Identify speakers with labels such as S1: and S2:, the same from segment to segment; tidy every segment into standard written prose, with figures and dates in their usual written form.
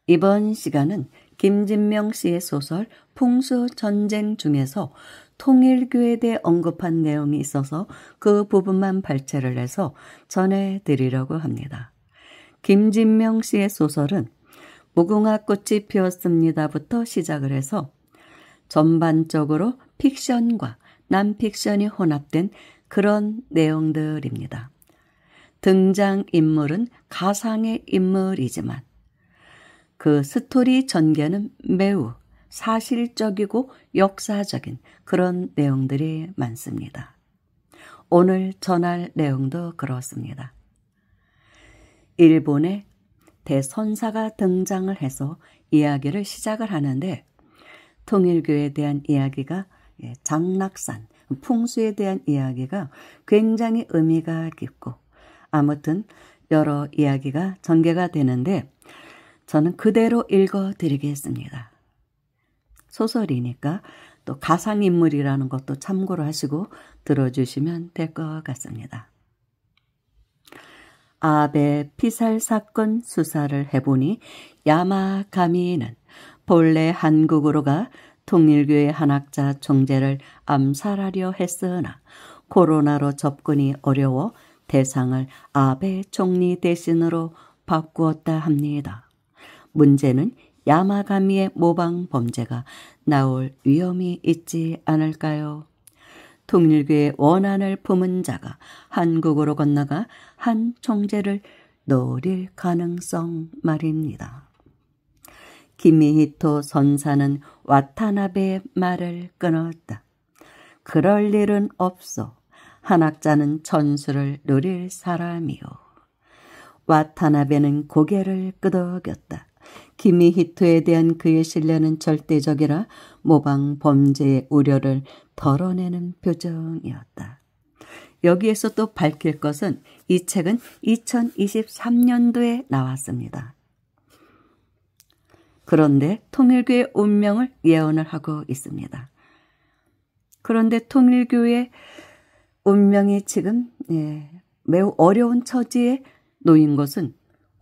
S1: 이번 시간은 김진명 씨의 소설 풍수전쟁 중에서 통일교에 대해 언급한 내용이 있어서 그 부분만 발췌를 해서 전해드리려고 합니다. 김진명 씨의 소설은 무궁화 꽃이 피었습니다부터 시작을 해서 전반적으로 픽션과 난픽션이 혼합된 그런 내용들입니다. 등장인물은 가상의 인물이지만 그 스토리 전개는 매우 사실적이고 역사적인 그런 내용들이 많습니다. 오늘 전할 내용도 그렇습니다. 일본의 대선사가 등장을 해서 이야기를 시작을 하는데 통일교에 대한 이야기가 장락산, 풍수에 대한 이야기가 굉장히 의미가 깊고 아무튼 여러 이야기가 전개가 되는데 저는 그대로 읽어드리겠습니다. 소설이니까 또 가상인물이라는 것도 참고로 하시고 들어주시면 될 것 같습니다. 아베 피살 사건 수사를 해보니 야마가미는 본래 한국으로 가 통일교의 한학자 총재를 암살하려 했으나 코로나로 접근이 어려워 대상을 아베 총리 대신으로 바꾸었다 합니다. 문제는 야마가미의 모방 범죄가 나올 위험이 있지 않을까요? 통일교의 원한을 품은 자가 한국으로 건너가 한 총재를 노릴 가능성 말입니다. 기미히토 선사는 와타나베의 말을 끊었다. 그럴 일은 없어. 한학자는 천수를 누릴 사람이요. 와타나베는 고개를 끄덕였다. 기미히토에 대한 그의 신뢰는 절대적이라 모방 범죄의 우려를 덜어내는 표정이었다. 여기에서 또 밝힐 것은 이 책은 2023년도에 나왔습니다. 그런데 통일교의 운명을 예언을 하고 있습니다. 그런데 통일교의 운명이 지금 매우 어려운 처지에 놓인 것은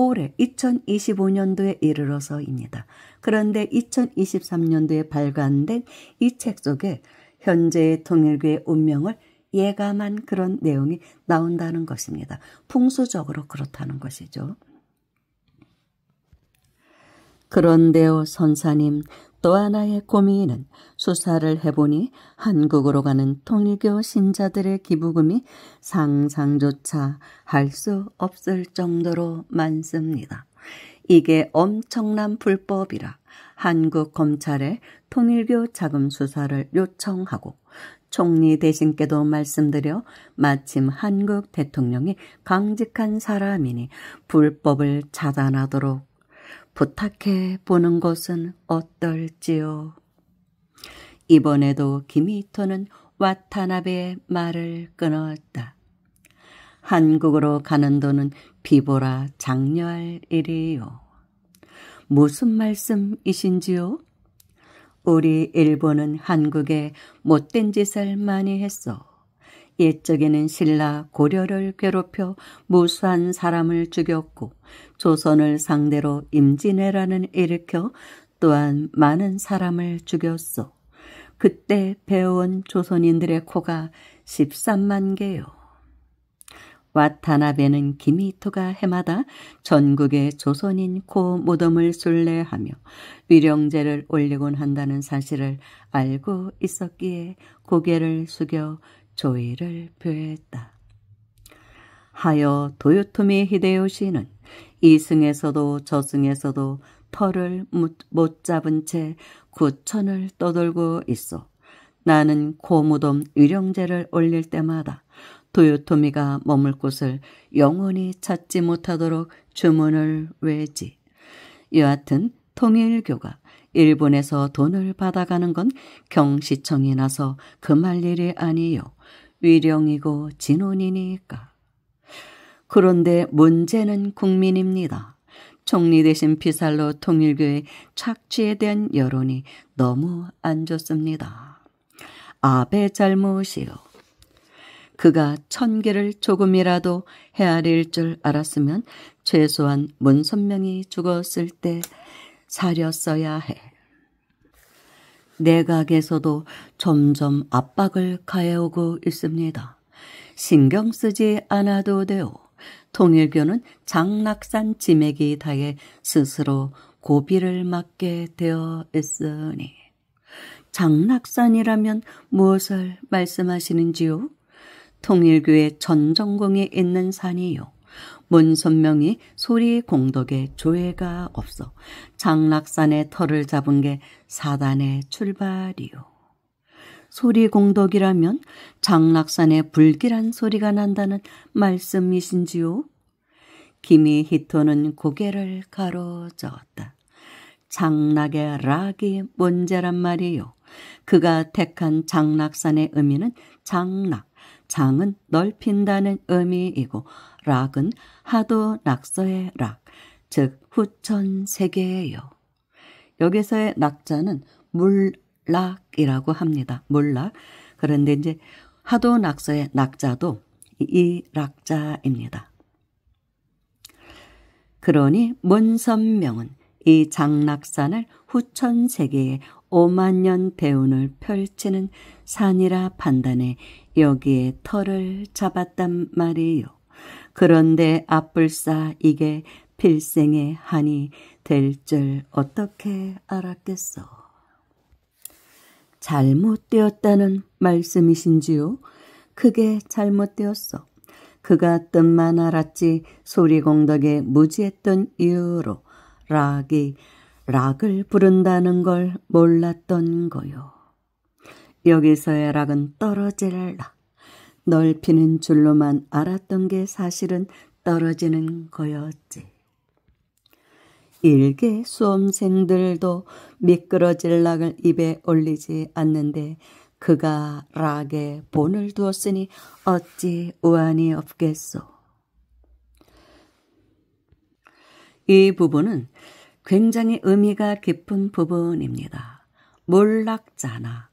S1: 올해 2025년도에 이르러서입니다. 그런데 2023년도에 발간된 이 책 속에 현재의 통일교의 운명을 예감한 그런 내용이 나온다는 것입니다. 풍수적으로 그렇다는 것이죠. 그런데요, 선사님, 또 하나의 고민은 수사를 해보니 한국으로 가는 통일교 신자들의 기부금이 상상조차 할 수 없을 정도로 많습니다. 이게 엄청난 불법이라 한국 검찰에 통일교 자금 수사를 요청하고 총리 대신께도 말씀드려 마침 한국 대통령이 강직한 사람이니 불법을 차단하도록 부탁해 보는 것은 어떨지요. 이번에도 기미히토는 와타나베의 말을 끊었다. 한국으로 가는 도는 비보라 장려할 일이요. 무슨 말씀이신지요? 우리 일본은 한국에 못된 짓을 많이 했어. 옛적에는 신라 고려를 괴롭혀 무수한 사람을 죽였고 조선을 상대로 임진왜란을 일으켜 또한 많은 사람을 죽였어. 그때 배워온 조선인들의 코가 13만 개요. 와타나베는 기미히토가 해마다 전국의 조선인 코 무덤을 순례하며 위령제를 올리곤 한다는 사실을 알고 있었기에 고개를 숙여 조의를 표했다. 하여 도요토미 히데요시는 이승에서도 저승에서도 털을 못 잡은 채 구천을 떠돌고 있어. 나는 고무덤 위령제를 올릴 때마다 도요토미가 머물 곳을 영원히 찾지 못하도록 주문을 외지. 여하튼 통일교가 일본에서 돈을 받아가는 건 경시청이 나서 금할 일이 아니요. 위령이고 진혼이니까. 그런데 문제는 국민입니다. 총리 대신 피살로 통일교의 착취에 대한 여론이 너무 안 좋습니다. 아베 잘못이요. 그가 천계를 조금이라도 헤아릴 줄 알았으면 최소한 문선명이 죽었을 때 사렸어야 해. 내각에서도 점점 압박을 가해오고 있습니다. 신경 쓰지 않아도 돼요. 통일교는 장락산 지매기다에 스스로 고비를 맞게 되어 있으니. 장락산이라면 무엇을 말씀하시는지요? 통일교의 전전공에 있는 산이요. 문선명이 소리공덕에 조회가 없어 장락산의 터를 잡은 게 사단의 출발이요. 소리공덕이라면 장락산에 불길한 소리가 난다는 말씀이신지요? 기미히토는 고개를 가로저었다. 장락의 락이 뭔지란 말이요. 그가 택한 장락산의 의미는 장락, 장은 넓힌다는 의미이고 락은 하도 낙서의 락, 즉 후천세계예요. 여기서의 낙자는 물락이라고 합니다. 물락. 그런데 이제 하도 낙서의 낙자도 이 락자입니다. 그러니 문선명은 이 장락산을 후천세계에 5만 년 대운을 펼치는 산이라 판단해 여기에 터를 잡았단 말이요. 그런데 앞불사 이게 필생의 한이 될 줄 어떻게 알았겠어. 잘못되었다는 말씀이신지요? 그게 잘못되었어. 그가 뜻만 알았지 소리공덕에 무지했던 이유로 락을 부른다는 걸 몰랐던 거요. 여기서의 락은 떨어질 락. 넓히는 줄로만 알았던 게 사실은 떨어지는 거였지. 일개 수험생들도 미끄러질 락을 입에 올리지 않는데 그가 락에 본을 두었으니 어찌 우환이 없겠소. 이 부분은 굉장히 의미가 깊은 부분입니다. 몰락자나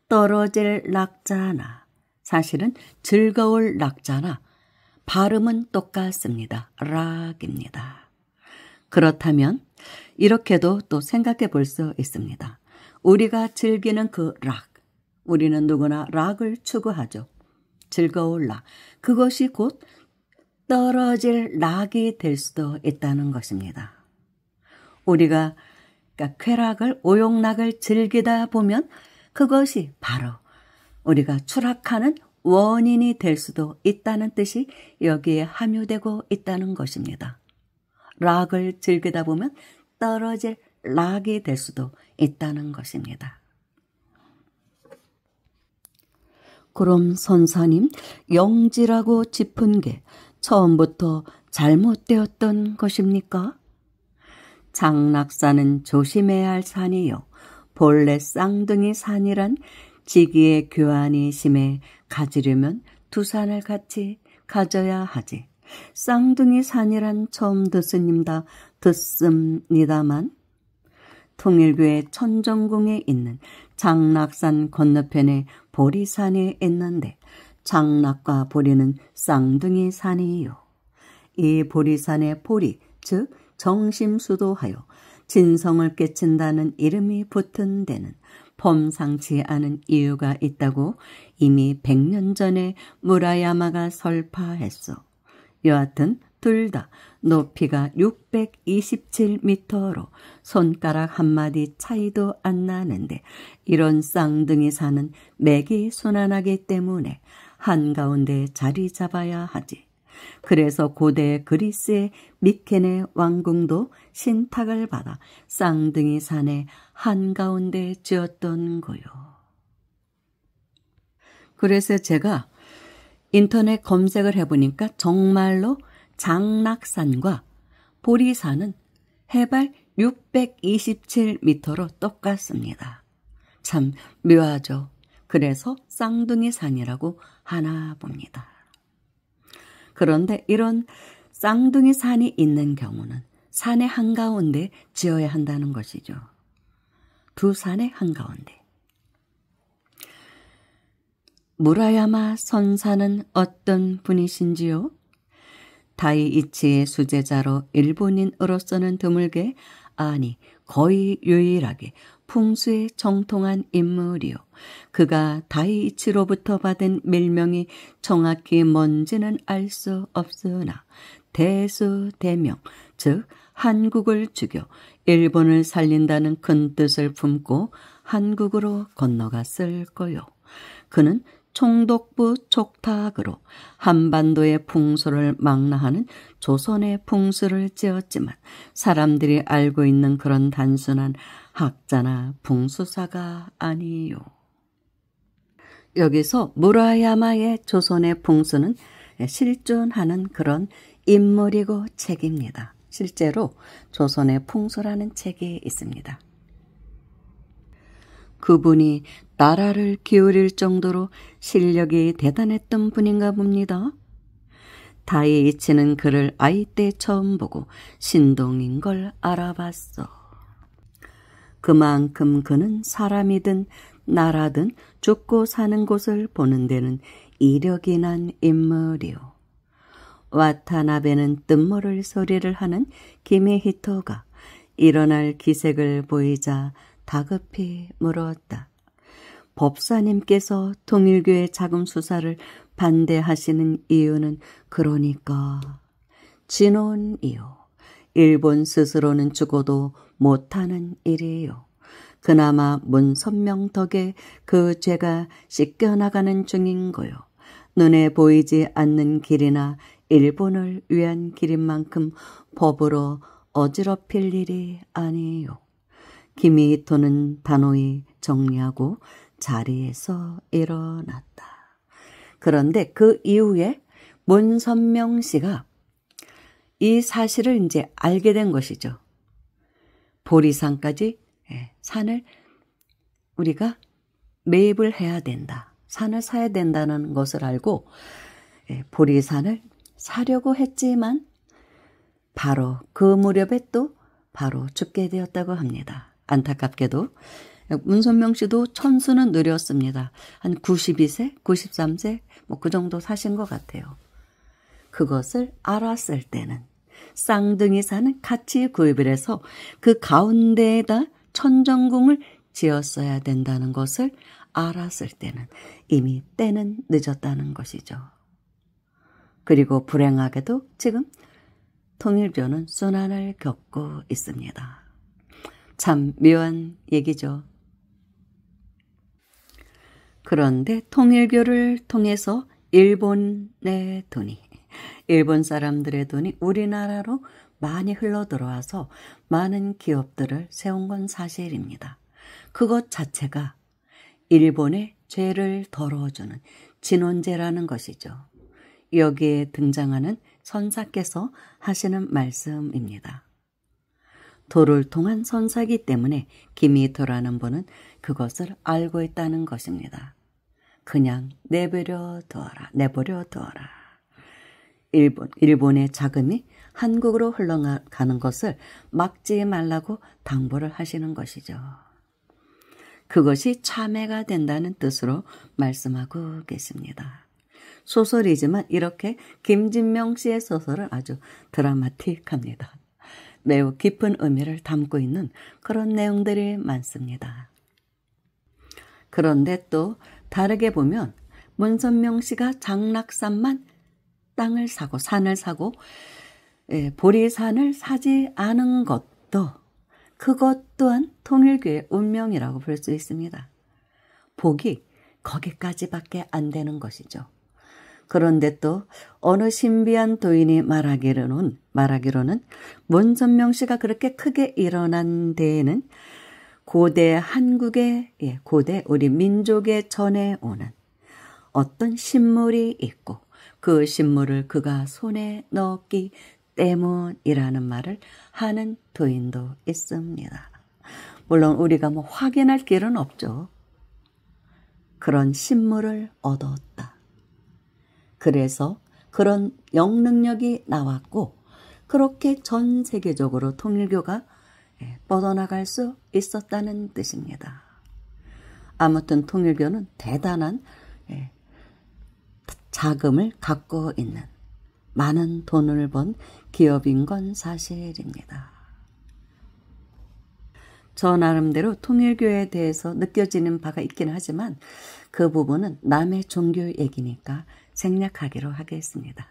S1: 떨어질 락자나 사실은 즐거울 락자나 발음은 똑같습니다. 락입니다. 그렇다면 이렇게도 또 생각해 볼 수 있습니다. 우리가 즐기는 그 락, 우리는 누구나 락을 추구하죠. 즐거울 락, 그것이 곧 떨어질 락이 될 수도 있다는 것입니다. 우리가 쾌락을, 오욕락을 즐기다 보면 그것이 바로 우리가 추락하는 원인이 될 수도 있다는 뜻이 여기에 함유되고 있다는 것입니다. 락을 즐기다 보면 떨어질 락이 될 수도 있다는 것입니다. 그럼 선사님, 영지라고 짚은 게 처음부터 잘못되었던 것입니까? 장락산은 조심해야 할 산이요. 본래 쌍둥이 산이란 지기의 교환이 심해 가지려면 두 산을 같이 가져야 하지. 쌍둥이 산이란 처음 듣습니다만 통일교의 천정궁에 있는 장락산 건너편에 보리산이 있는데 장락과 보리는 쌍둥이 산이요. 이 보리산의 보리, 즉 정심수도하여 진성을 깨친다는 이름이 붙은 데는 범상치 않은 이유가 있다고 이미 100년 전에 무라야마가 설파했어. 여하튼 둘 다 높이가 627m로 손가락 한마디 차이도 안 나는데 이런 쌍둥이 산은 맥이 순환하기 때문에 한가운데 자리 잡아야 하지. 그래서 고대 그리스의 미케네 왕궁도 신탁을 받아 쌍둥이 산의 한가운데 지었던 거요. 그래서 제가 인터넷 검색을 해보니까 정말로 장락산과 보리산은 해발 627m로 똑같습니다. 참 묘하죠. 그래서 쌍둥이 산이라고 하나 봅니다. 그런데 이런 쌍둥이 산이 있는 경우는 산의 한가운데 지어야 한다는 것이죠. 두 산의 한가운데. 무라야마 선사는 어떤 분이신지요? 다이이치의 수제자로 일본인으로서는 드물게 아니 거의 유일하게 풍수에 정통한 인물이요. 그가 다이이치로부터 받은 밀명이 정확히 뭔지는 알 수 없으나 대수대명, 즉 한국을 죽여 일본을 살린다는 큰 뜻을 품고 한국으로 건너갔을 거요. 그는 총독부 촉탁으로 한반도의 풍수를 망라하는 조선의 풍수를 지었지만 사람들이 알고 있는 그런 단순한 학자나 풍수사가 아니요. 여기서 무라야마의 조선의 풍수는 실존하는 그런 인물이고 책입니다. 실제로 조선의 풍수라는 책이 있습니다. 그분이 나라를 기울일 정도로 실력이 대단했던 분인가 봅니다. 다이이치는 그를 아이 때 처음 보고 신동인 걸 알아봤어. 그만큼 그는 사람이든 나라든 죽고 사는 곳을 보는 데는 이력이 난 인물이요. 와타나베는 뜻모를 소리를 하는 기미히토가 일어날 기색을 보이자 다급히 물었다. 법사님께서 통일교의 자금 수사를 반대하시는 이유는 그러니까 진혼이요. 일본 스스로는 죽어도 못하는 일이요. 그나마 문선명 덕에 그 죄가 씻겨나가는 중인 거요. 눈에 보이지 않는 길이나 일본을 위한 길인 만큼 법으로 어지럽힐 일이 아니요. 기미히토는 단호히 정리하고 자리에서 일어났다. 그런데 그 이후에 문선명 씨가 이 사실을 이제 알게 된 것이죠. 보리산까지 산을 우리가 매입을 해야 된다. 산을 사야 된다는 것을 알고 보리산을 사려고 했지만 바로 그 무렵에 또 바로 죽게 되었다고 합니다. 안타깝게도 문선명 씨도 천수는 느렸습니다. 한 92세, 93세 뭐 그 정도 사신 것 같아요. 그것을 알았을 때는 쌍둥이산은 같이 구입을 해서 그 가운데에다 천정궁을 지었어야 된다는 것을 알았을 때는 이미 때는 늦었다는 것이죠. 그리고 불행하게도 지금 통일교는 순환을 겪고 있습니다. 참 묘한 얘기죠. 그런데 통일교를 통해서 일본의 돈이, 일본 사람들의 돈이 우리나라로 많이 흘러들어와서 많은 기업들을 세운 건 사실입니다. 그것 자체가 일본의 죄를 덜어주는 진원죄라는 것이죠. 여기에 등장하는 선사께서 하시는 말씀입니다. 도를 통한 선사이기 때문에 기미히토라는 분은 그것을 알고 있다는 것입니다. 그냥 내버려 두어라. 일본의 자금이 한국으로 흘러가는 것을 막지 말라고 당부를 하시는 것이죠. 그것이 참회가 된다는 뜻으로 말씀하고 계십니다. 소설이지만 이렇게 김진명 씨의 소설은 아주 드라마틱합니다. 매우 깊은 의미를 담고 있는 그런 내용들이 많습니다. 그런데 또 다르게 보면 문선명 씨가 장락산만 땅을 사고 산을 사고 보리산을 사지 않은 것도 그것 또한 통일교의 운명이라고 볼 수 있습니다. 복이 거기까지밖에 안 되는 것이죠. 그런데 또 어느 신비한 도인이 말하기로는 문선명 씨가 그렇게 크게 일어난 데에는 고대 한국의 고대 우리 민족의 전해오는 어떤 신물이 있고 그 신물을 그가 손에 넣었기 때문이라는 말을 하는 도인도 있습니다. 물론 우리가 확인할 길은 없죠. 그런 신물을 얻었다. 그래서 그런 영능력이 나왔고 그렇게 전 세계적으로 통일교가 뻗어나갈 수 있었다는 뜻입니다. 아무튼 통일교는 대단한 자금을 갖고 있는 많은 돈을 번 기업인 건 사실입니다. 저 나름대로 통일교에 대해서 느껴지는 바가 있긴 하지만 그 부분은 남의 종교 얘기니까 생략하기로 하겠습니다.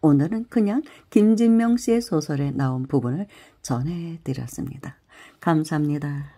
S1: 오늘은 그냥 김진명 씨의 소설에 나온 부분을 전해드렸습니다. 감사합니다.